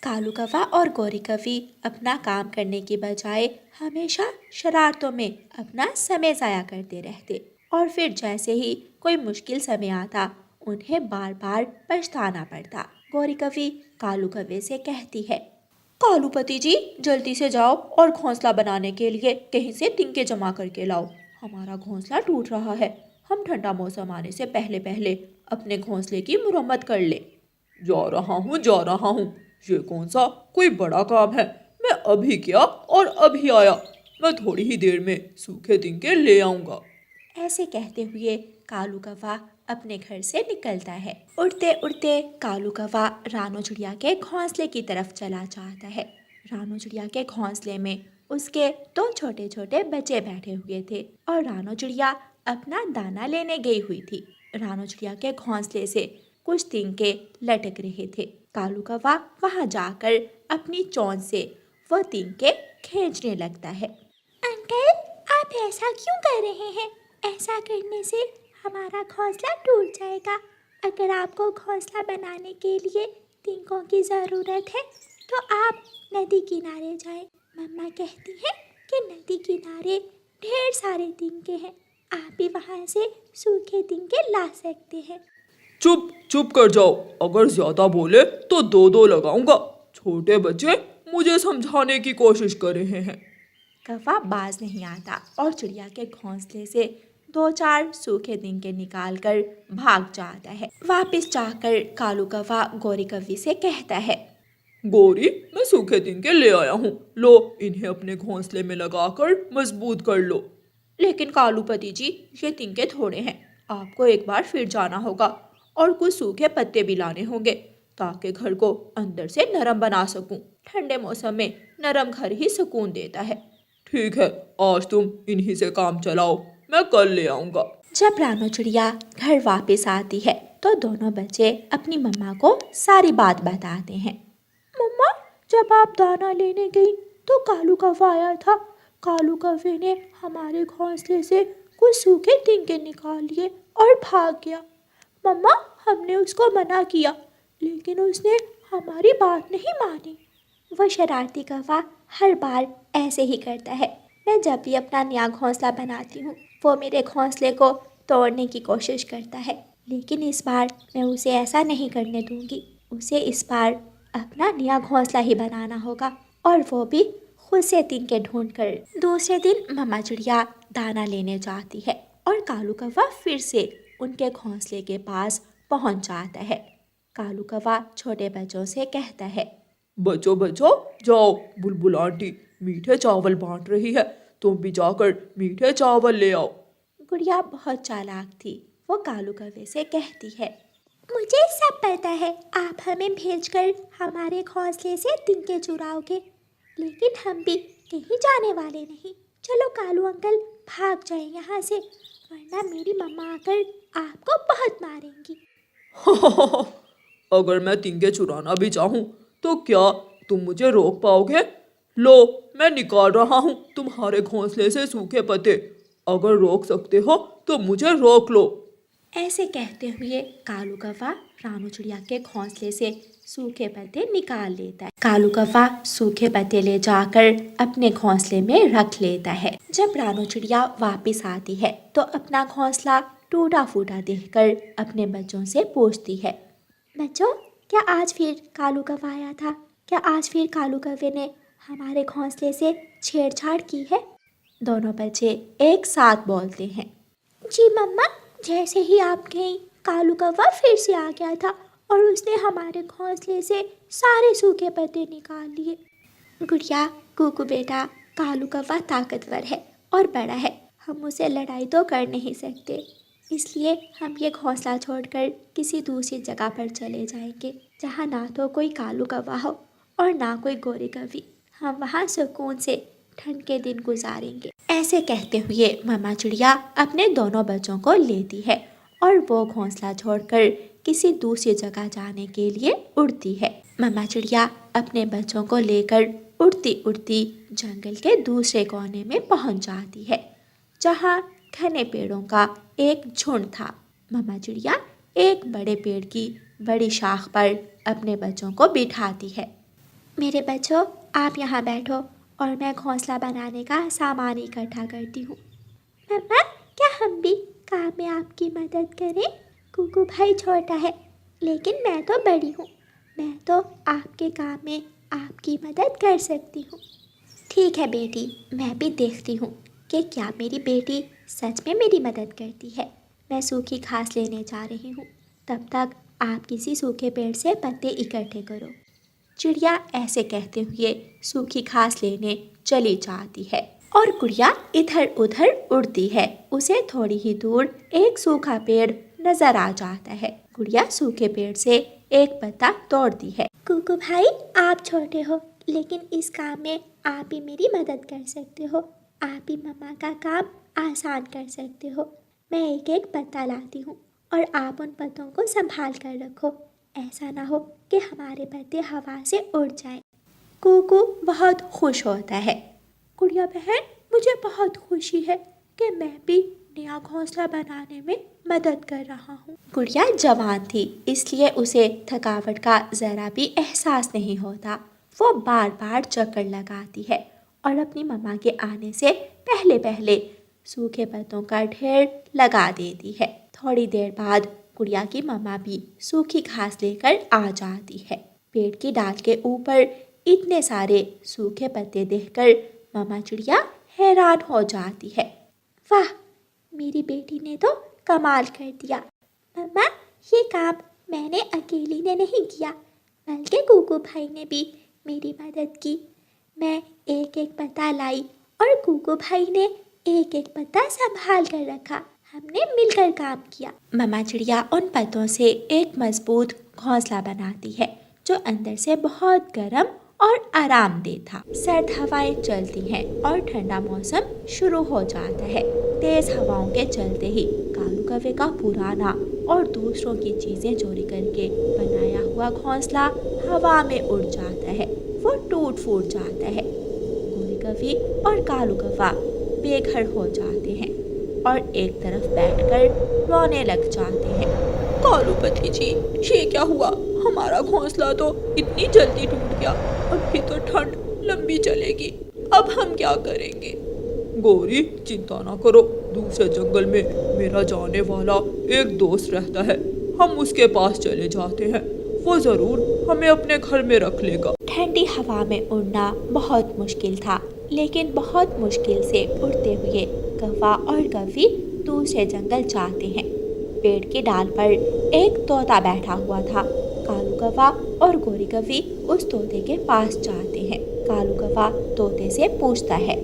कालू कौवा और गौरी कौवी अपना काम करने की बजाय हमेशा शरारतों में अपना समय ज़ाया करते रहते और फिर जैसे ही कोई मुश्किल समय आता उन्हें बार बार पछताना पड़ता। गौरी कौवी कालू कौवे से कहती है, कालूपति जी, जल्दी से जाओ और घोंसला बनाने के लिए कहीं से तिनके जमा करके लाओ। हमारा घोंसला टूट रहा है। हम ठंडा मौसम आने से पहले पहले अपने घोंसले की मुरम्मत कर ले। जा रहा हूँ। ये कौन सा कोई बड़ा काम है। मैं अभी गया और अभी आया। मैं थोड़ी ही देर में सूखे तिनके ले आऊंगा। ऐसे कहते हुए कालू कौवा अपने घर से निकलता है। उड़ते उड़ते कालू कौवा रानो चिड़िया के घोंसले की तरफ चला जाता है। रानो चिड़िया के घोंसले में उसके दो छोटे छोटे बच्चे बैठे हुए थे और रानो चिड़िया अपना दाना लेने गई हुई थी। रानो चिड़िया के घोंसले से कुछ तिनके लटक रहे थे। कालू कौवा वहां जाकर अपनी चोंच से वो तिनके खींचने लगता है। अंकल, आप ऐसा क्यों कर रहे हैं? ऐसा करने से हमारा घोंसला टूट जाएगा। अगर आपको घोंसला बनाने के लिए तिनकों की ज़रूरत है तो आप नदी किनारे जाएं। मम्मा कहती है कि नदी किनारे ढेर सारे तिनके हैं। आप भी वहाँ से सूखे तिनके ला सकते हैं। चुप चुप कर जाओ। अगर ज्यादा बोले तो दो लगाऊंगा। छोटे बच्चे मुझे समझाने की कोशिश कर रहे हैं। कौवा बाज नहीं आता और चिड़िया के घोंसले से दो चार सूखे तिनके निकाल कर भाग जाता है। वापस जाकर कालू कौवा गौरी कौवी से कहता है, गौरी, मैं सूखे तिनके ले आया हूँ। लो, इन्हें अपने घोंसले में लगाकर मजबूत कर लो। लेकिन कालूपति जी, ये तिनके थोड़े हैं। आपको एक बार फिर जाना होगा और कुछ सूखे पत्ते भी लाने होंगे ताकि घर को अंदर से नरम बना सकूं। ठंडे मौसम में नरम घर ही सुकून देता है। ठीक है, आज तुम इन्हीं से काम चलाओ। मैं कल ले आऊंगा। जब रानो चिड़िया घर वापस आती है तो दोनों बच्चे अपनी मम्मा को सारी बात बताते हैं। मम्मा, जब आप दाना लेने गई तो कालू कौवा आया था। कालू कौवे ने हमारे घोंसले से कुछ सूखे तिनके निकाल लिए और भाग गया। मम्मा, हमने उसको मना किया लेकिन उसने हमारी बात नहीं मानी। वह शरारती कौवा हर बार ऐसे ही करता है। मैं जब भी अपना नया घोंसला बनाती हूँ वो मेरे घोंसले को तोड़ने की कोशिश करता है, लेकिन इस बार मैं उसे ऐसा नहीं करने दूंगी। उसे इस बार अपना नया घोंसला ही बनाना होगा और वो भी खुद से तिनके ढूंढकर। दूसरे दिन मम्मा चिड़िया दाना लेने जाती है और कालू कौवा फिर से उनके घोंसले के पास पहुंच जाता है। कालू कौवा छोटे बच्चों से कहता है, बच्चों बच्चों, जाओ, बुलबुल आंटी मीठे चावल बांट रही है। तुम भी जाकर मीठे चावल ले आओ। गुड़िया बहुत चालाक थी। वो कालू कौवे से कहती है, मुझे सब पता है, आप हमें भेजकर हमारे घोंसले से तिनके चुराओगे, लेकिन हम भी कहीं जाने वाले नहीं। चलो कालू अंकल, भाग जाए यहाँ से, वरना मेरी मम्मा आकर आपको बहुत मारेंगी। अगर मैं तिनके चुराना भी चाहूँ तो क्या तुम मुझे रोक पाओगे? लो, मैं निकाल रहा हूँ तुम्हारे घोंसले से सूखे पत्ते। अगर रोक सकते हो तो मुझे रोक लो। ऐसे कहते हुए कालू कौवा रानो चिड़िया के घोंसले से सूखे पत्ते निकाल लेता है। कालू कौवा सूखे पत्ते ले जाकर अपने घोंसले में रख लेता है। जब रानो चिड़िया वापस आती है तो अपना घोंसला टूटा फूटा देखकर अपने बच्चों से पूछती है, बच्चों, क्या आज फिर कालू कौवा आया था? क्या आज फिर कालू कौवे ने हमारे घोंसले से छेड़छाड़ की है? दोनों बच्चे एक साथ बोलते हैं, जी मम्मा, जैसे ही आप गई कालू कौवा फिर से आ गया था और उसने हमारे घोंसले से सारे सूखे पत्ते निकाल लिए। गुड़िया, कुकू बेटा, कालू कौवा ताकतवर है और बड़ा है। हम उसे लड़ाई तो कर नहीं सकते, इसलिए हम ये घोंसला छोड़कर किसी दूसरी जगह पर चले जाएंगे जहाँ ना तो कोई कालू कौवा हो और ना कोई गौरी कौवी। हम वहाँ सुकून से ठंड के दिन गुजारेंगे। ऐसे कहते हुए मम्मा चिड़िया अपने दोनों बच्चों को लेती है और वो घोंसला छोड़कर किसी दूसरी जगह जाने के लिए उड़ती है। मम्मा चिड़िया अपने बच्चों को लेकर उड़ती उड़ती जंगल के दूसरे कोने में पहुंच जाती है जहाँ घने पेड़ों का एक झुंड था। मम्मा चिड़िया एक बड़े पेड़ की बड़ी शाख पर अपने बच्चों को बिठाती है। मेरे बच्चों, आप यहाँ बैठो और मैं घोंसला बनाने का सामान इकट्ठा करती हूँ। मम्मा, क्या हम भी काम में आपकी मदद करें? कुकू भाई छोटा है, लेकिन मैं तो बड़ी हूँ। मैं तो आपके काम में आपकी मदद कर सकती हूँ। ठीक है बेटी, मैं भी देखती हूँ कि क्या मेरी बेटी सच में मेरी मदद करती है। मैं सूखी घास लेने जा रही हूँ, तब तक आप किसी सूखे पेड़ से पत्ते इकट्ठे करो। चिड़िया ऐसे कहते हुए सूखी घास लेने चली जाती है और गुड़िया इधर उधर उड़ती है। उसे थोड़ी ही दूर एक सूखा पेड़ नजर आ जाता है। गुड़िया सूखे पेड़ से एक पत्ता तोड़ती है। कुकू भाई, आप छोटे हो, लेकिन इस काम में आप ही मेरी मदद कर सकते हो। आप ही मम्मा का काम आसान कर सकते हो। मैं एक एक पत्ता लाती हूँ और आप उन पत्तों को संभाल कर रखो। ऐसा ना हो कि हमारे पत्ते हवा से उड़ जाएं। कुकू बहुत खुश होता है। गुड़िया बहन, मुझे बहुत खुशी है कि मैं भी नया घोंसला बनाने में मदद कर रहा हूँ। गुड़िया जवान थी, इसलिए उसे थकावट का ज़रा भी एहसास नहीं होता। वो बार बार चक्कर लगाती है और अपनी मम्मा के आने से पहले पहले सूखे पत्तों का ढेर लगा देती है। थोड़ी देर बाद गुड़िया की मम्मा भी सूखी घास लेकर आ जाती है। पेड़ की डाल के ऊपर इतने सारे सूखे पत्ते देखकर मम्मा चिड़िया हैरान हो जाती है। वाह, मेरी बेटी ने तो कमाल कर दिया। मम्मा, ये काम मैंने अकेली ने नहीं किया, बल्कि कुकू भाई ने भी मेरी मदद की। मैं एक एक पत्ता लाई और कुकू भाई ने एक एक पत्ता संभाल कर रखा। हमने मिलकर काम किया। मम्मा चिड़िया उन पत्तों से एक मजबूत घोंसला बनाती है जो अंदर से बहुत गर्म और आरामदेह था। सर्द हवाएं चलती हैं और ठंडा मौसम शुरू हो जाता है। तेज हवाओं के चलते ही कालू कौवे का पुराना और दूसरों की चीजें चोरी करके बनाया हुआ घोंसला हवा में उड़ जाता है। वो टूट फूट जाता है। गोरी कौवी और कालू कौवा बेघर हो जाते हैं और एक तरफ बैठकर रोने लग जाते हैं। कालूपति जी, ये क्या हुआ? हमारा घोंसला तो इतनी जल्दी टूट गया। अभी तो ठंड लंबी चलेगी, अब हम क्या करेंगे? गौरी, चिंता ना करो, दूसरे जंगल में मेरा जाने वाला एक दोस्त रहता है। हम उसके पास चले जाते हैं, वो जरूर हमें अपने घर में रख लेगा। ठंडी हवा में उड़ना बहुत मुश्किल था, लेकिन बहुत मुश्किल से उड़ते हुए कौवा और कौवी दूसरे जंगल जाते हैं। पेड़ की डाल पर एक तोता बैठा हुआ था। कालू कौवा और गोरी कौवी उस तोते के पास जाते हैं। कालू कौवा तोते से पूछता है,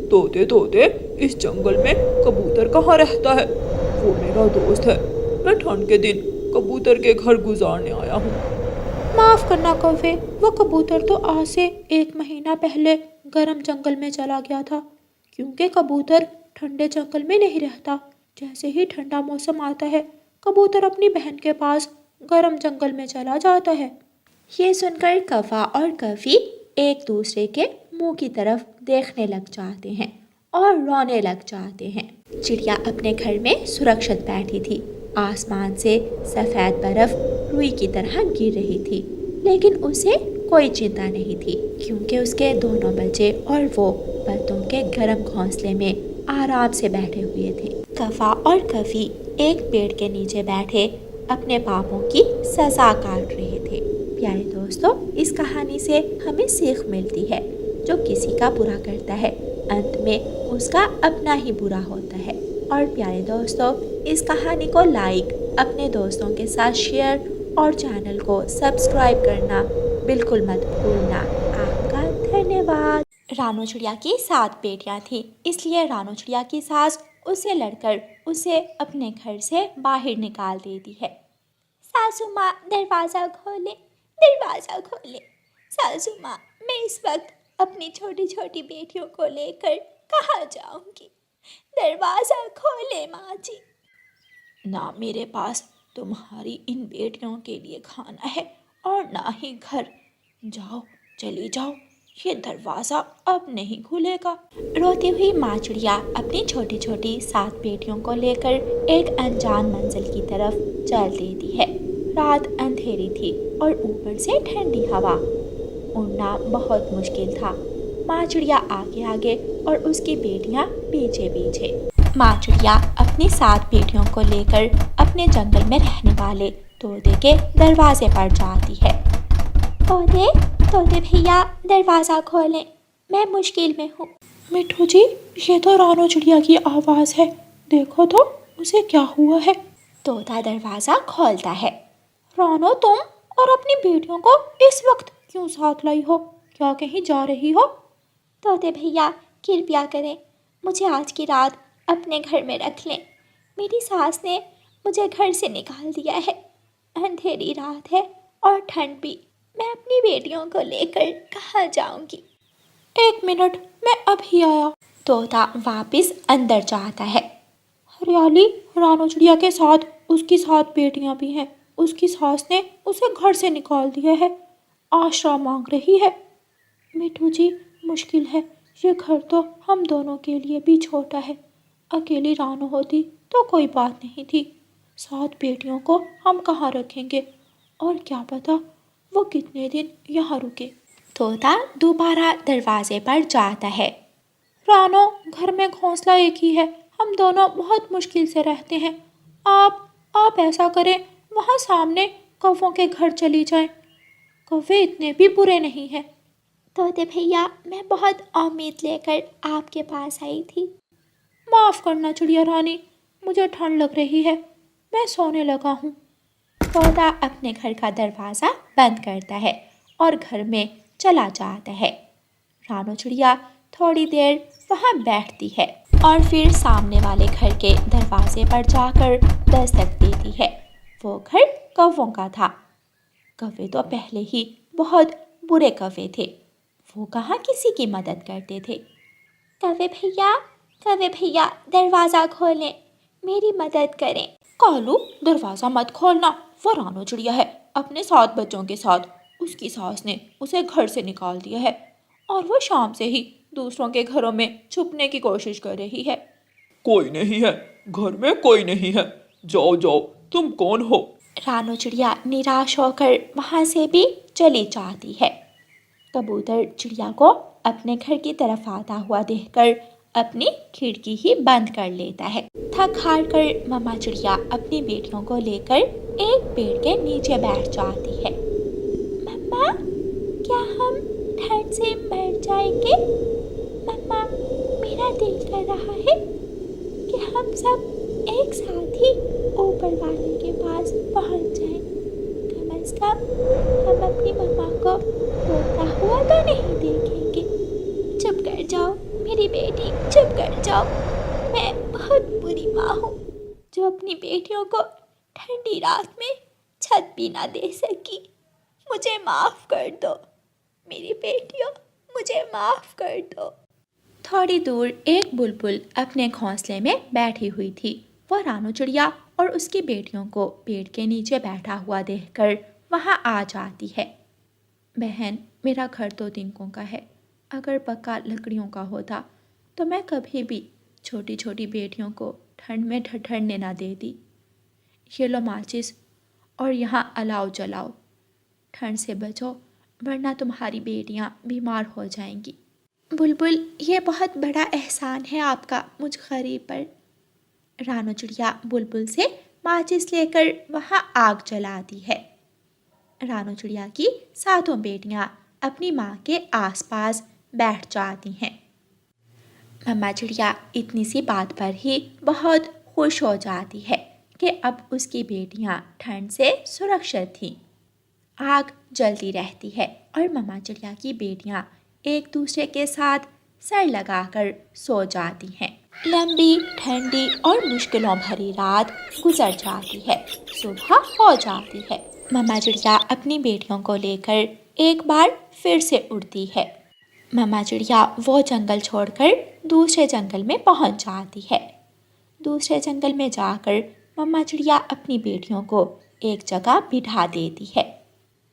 तोते तोते, इस जंगल में कबूतर कहाँ रहता है? वो मेरा दोस्त है। मैं ठंड के दिन कबूतर के घर गुजारने आया हूँ। माफ करना कौवे, वो कबूतर तो आज से 1 महीना पहले गर्म जंगल में चला गया था, क्योंकि कबूतर ठंडे जंगल में नहीं रहता। जैसे ही ठंडा मौसम आता है, कबूतर अपनी बहन के पास गर्म जंगल में चला जाता है। ये सुनकर कौवा और कौवी एक दूसरे के मुंह की तरफ देखने लग जाते हैं और रोने लग जाते हैं। चिड़िया अपने घर में सुरक्षित बैठी थी। आसमान से सफ़ेद बर्फ रुई की तरह गिर रही थी, लेकिन उसे कोई चिंता नहीं थी, क्योंकि उसके दोनों बच्चे और वो पत्तों के गर्म घोंसले में आराम से बैठे हुए थे। कौवा और कौवी एक पेड़ के नीचे बैठे अपने पापों की सजा काट रहे थे। प्यारे दोस्तों, इस कहानी से हमें सीख मिलती है, जो किसी का बुरा करता है अंत में उसका अपना ही बुरा होता है। और प्यारे दोस्तों, इस कहानी को लाइक, अपने दोस्तों के साथ शेयर और चैनल को सब्सक्राइब करना बिल्कुल मत भूलना। आपका धन्यवाद। रानू चिड़िया की 7 बेटियां थीं, इसलिए रानू चिड़िया की सास उसे लड़कर उसे अपने घर से बाहर निकाल देती है। सासू माँ, दरवाज़ा खोले, दरवाज़ा खोले। सासू माँ, मैं इस वक्त अपनी छोटी छोटी बेटियों को लेकर कहाँ जाऊंगी? दरवाज़ा खोले माँ जी। ना मेरे पास तुम्हारी इन बेटियों के लिए खाना है और ना ही घर। जाओ, चली जाओ, ये दरवाज़ा अब नहीं खुलेगा। रोती हुई माँ चिड़िया अपनी छोटी छोटी 7 बेटियों को लेकर एक अनजान मंजिल की तरफ चल देती है। रात अंधेरी थी और ऊपर से ठंडी हवा। उड़ना बहुत मुश्किल था। माँ चिड़िया आगे आगे और उसकी बेटियाँ पीछे पीछे। माँ चिड़िया अपनी 7 बेटियों को लेकर अपने जंगल में रहने वाले तोते के दरवाजे पर जाती है। तोते तोते भैया, दरवाज़ा खोलें, मैं मुश्किल में हूँ। मिट्ठू जी, ये तो रानो चिड़िया की आवाज़ है, देखो तो उसे क्या हुआ है। तोता दरवाज़ा खोलता है। रानो, तुम और अपनी बेटियों को इस वक्त क्यों साथ लाई हो? क्या कहीं जा रही हो? तोते भैया, कृपया करें, मुझे आज की रात अपने घर में रख लें। मेरी सास ने मुझे घर से निकाल दिया है। अंधेरी रात है और ठंड भी। मैं अपनी बेटियों को लेकर कहाँ जाऊंगी? 1 मिनट, मैं अभी आया। तोता वापस अंदर जाता है। हरियाली, रानो चिड़िया के साथ उसकी 7 बेटियां भी हैं। उसकी सास ने उसे घर से निकाल दिया है, आश्रय मांग रही है। मिठू जी, मुश्किल है, ये घर तो हम दोनों के लिए भी छोटा है। अकेली रानो होती तो कोई बात नहीं थी, 7 बेटियों को हम कहाँ रखेंगे, और क्या पता वो कितने दिन यहाँ रुके। तोता दोबारा दरवाजे पर जाता है। रानो, घर में घोंसला एक ही है, हम दोनों बहुत मुश्किल से रहते हैं। आप ऐसा करें, वहाँ सामने कौवों के घर चली जाएं। कौवे इतने भी बुरे नहीं हैं। तोते भैया, मैं बहुत उम्मीद लेकर आपके पास आई थी। माफ़ करना चिड़िया रानी, मुझे ठंड लग रही है, मैं सोने लगा हूँ। तोता अपने घर का दरवाज़ा बंद करता है और घर में चला जाता है। रानो चिड़िया थोड़ी देर वहाँ बैठती है और फिर सामने वाले घर के दरवाजे पर जाकर दस्तक देती है। वो घर कौवों का था। कौवे तो पहले ही बहुत बुरे कौवे थे, वो कहाँ किसी की मदद करते थे। कौवे भैया, दरवाज़ा खोलें, मेरी मदद करें। कालू, दरवाज़ा मत खोलना, वो रानो चिड़िया है, अपने 7 बच्चों के साथ। उसकी सास ने उसे घर से निकाल दिया है और वो शाम से ही दूसरों के घरों में छुपने की कोशिश कर रही है। कोई नहीं है, घर में कोई नहीं है, जाओ जाओ, तुम कौन हो? रानो चिड़िया निराश होकर वहाँ से भी चली जाती है। कबूतर चिड़िया को अपने घर की तरफ आता हुआ देखकर अपनी खिड़की ही बंद कर लेता है। थक हार कर मम्मा चिड़िया अपनी बेटियों को लेकर एक पेड़ के नीचे बैठ जाती है। मम्मा, क्या हम ठंड से मर जाएंगे? मम्मा, मेरा दिल कर रहा है कि हम सब एक साथ ही ऊपर वाले के पास पहुंच जाएं। कम से कम हम अपनी मम्मा को रोता हुआ तो नहीं देखेंगे। चुप कर जाओ मेरी बेटी, चुप कर जाओ। मैं बहुत बुरी माँ हूँ जो अपनी बेटियों को ठंडी रात में छत भी ना दे सकी। मुझे माफ़ कर दो मेरी बेटियों, मुझे माफ़ कर दो। थोड़ी दूर एक बुलबुल अपने घोंसले में बैठी हुई थी। वो रानो चिड़िया और उसकी बेटियों को पेड़ के नीचे बैठा हुआ देखकर वहाँ आ जाती है। बहन, मेरा घर तो तिनकों का है, अगर पक्का लकड़ियों का होता तो मैं कभी भी छोटी छोटी बेटियों को ठंड में ठठरने ना देती। ये लो माचिस और यहाँ अलाव जलाओ, ठंड से बचो वरना तुम्हारी बेटियाँ बीमार हो जाएंगी। बुलबुल, ये बहुत बड़ा एहसान है आपका मुझ गरीब पर। रानो चिड़िया बुलबुल से माचिस लेकर वहाँ आग जलाती है। रानो चिड़िया की 7 बेटियाँ अपनी माँ के आसपास बैठ जाती हैं। मम्मा चिड़िया इतनी सी बात पर ही बहुत खुश हो जाती है कि अब उसकी बेटियाँ ठंड से सुरक्षित थीं। आग जलती रहती है और मम्मा चिड़िया की बेटियाँ एक दूसरे के साथ सर लगाकर सो जाती हैं। लंबी, ठंडी और मुश्किलों भरी रात गुजर जाती है। सुबह हो जाती है। मम्मा चिड़िया अपनी बेटियों को लेकर एक बार फिर से उड़ती है। मम्मा चिड़िया वो जंगल छोड़कर दूसरे जंगल में पहुंच जाती है। दूसरे जंगल में जाकर मम्मा चिड़िया अपनी बेटियों को एक जगह बिठा देती है।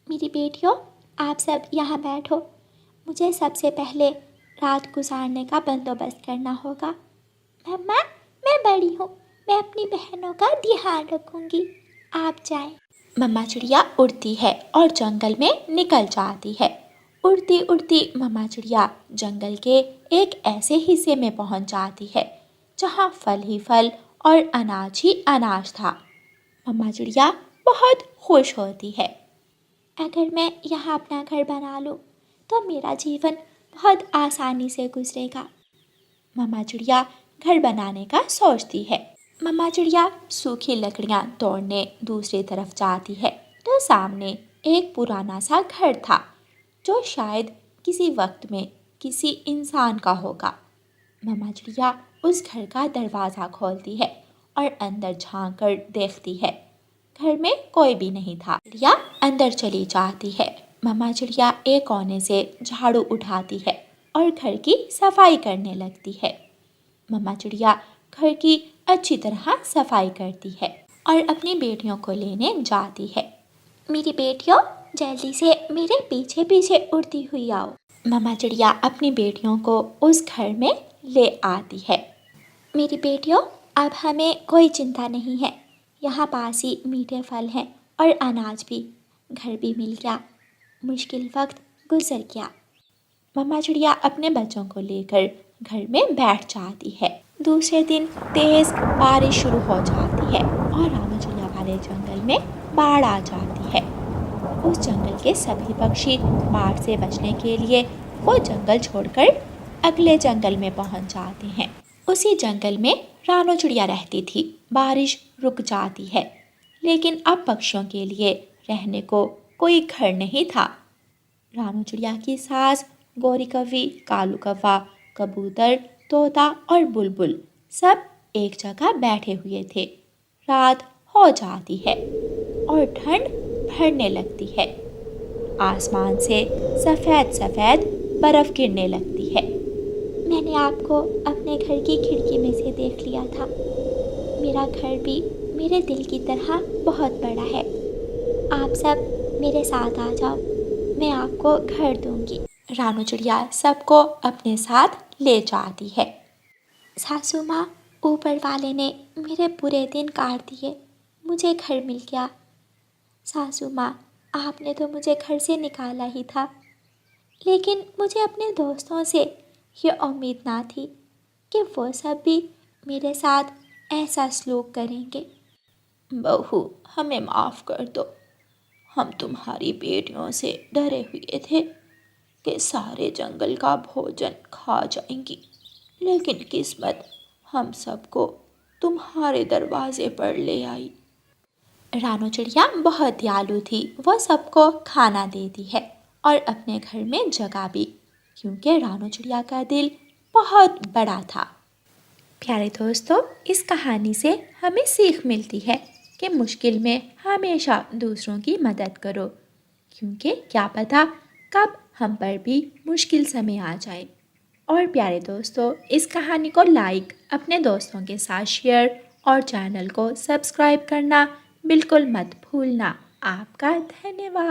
मेरी बेटियों, आप सब यहाँ बैठो, मुझे सबसे पहले रात गुजारने का बंदोबस्त करना होगा। मम्मा, मैं बड़ी हूँ, मैं अपनी बहनों का ध्यान रखूँगी, आप जाएं। मम्मा चिड़िया उड़ती है और जंगल में निकल जाती है उड़ती उड़ती मम्मा चिड़िया जंगल के एक ऐसे हिस्से में पहुंच जाती है जहां फल ही फल और अनाज ही अनाज था। मम्मा चिड़िया बहुत खुश होती है। अगर मैं यहाँ अपना घर बना लूँ तो मेरा जीवन बहुत आसानी से गुजरेगा। मम्मा चिड़िया घर बनाने का सोचती है। मम्मा चिड़िया सूखी लकड़ियाँ तोड़ने दूसरी तरफ जाती है तो सामने एक पुराना सा घर था जो शायद किसी वक्त में किसी इंसान का होगा। मम्मा चिड़िया उस घर का दरवाज़ा खोलती है और अंदर झांक कर देखती है। घर में कोई भी नहीं था। चिड़िया अंदर चली जाती है। मम्मा चिड़िया एक कोने से झाड़ू उठाती है और घर की सफाई करने लगती है। मम्मा चिड़िया घर की अच्छी तरह सफाई करती है और अपनी बेटियों को लेने जाती है। मेरी बेटियों, जल्दी से मेरे पीछे पीछे उड़ती हुई आओ। मम्मा चिड़िया अपनी बेटियों को उस घर में ले आती है। मेरी बेटियों, अब हमें कोई चिंता नहीं है। यहाँ पास ही मीठे फल हैं और अनाज भी। घर भी मिल गया, मुश्किल वक्त गुजर गया। मम्मा चिड़िया अपने बच्चों को लेकर घर में बैठ जाती है। दूसरे दिन तेज बारिश शुरू हो जाती है और रानू चिड़िया वाले जंगल में बाढ़ आ जाती है। उस जंगल के सभी पक्षी बाढ़ से बचने के लिए वो जंगल छोड़कर अगले जंगल में पहुंच जाते हैं। उसी जंगल में रानू चिड़िया रहती थी। बारिश रुक जाती है, लेकिन अब पक्षियों के लिए रहने को कोई घर नहीं था। रानू चिड़िया की सास गौरी कौवी, कालू कौवा, कबूतर, तोता और बुलबुल सब एक जगह बैठे हुए थे। रात हो जाती है और ठंड बढ़ने लगती है। आसमान से सफ़ेद सफ़ेद बर्फ गिरने लगती है। मैंने आपको अपने घर की खिड़की में से देख लिया था। मेरा घर भी मेरे दिल की तरह बहुत बड़ा है। आप सब मेरे साथ आ जाओ, मैं आपको घर दूंगी। रानू चिड़िया सबको अपने साथ ले जाती है। सासू माँ, ऊपर वाले ने मेरे बुरे दिन काट दिए, मुझे घर मिल गया। सासू माँ, आपने तो मुझे घर से निकाला ही था, लेकिन मुझे अपने दोस्तों से ये उम्मीद ना थी कि वो सब भी मेरे साथ ऐसा सलूक करेंगे। बहू, हमें माफ़ कर दो। हम तुम्हारी बेटियों से डरे हुए थे कि सारे जंगल का भोजन खा जाएंगी, लेकिन किस्मत हम सबको तुम्हारे दरवाजे पर ले आई। रानू चिड़िया बहुत दयालु थी। वो सबको खाना देती है और अपने घर में जगह भी, क्योंकि रानू चिड़िया का दिल बहुत बड़ा था। प्यारे दोस्तों, इस कहानी से हमें सीख मिलती है कि मुश्किल में हमेशा दूसरों की मदद करो, क्योंकि क्या पता कब हम पर भी मुश्किल समय आ जाए। और प्यारे दोस्तों, इस कहानी को लाइक, अपने दोस्तों के साथ शेयर और चैनल को सब्सक्राइब करना बिल्कुल मत भूलना। आपका धन्यवाद।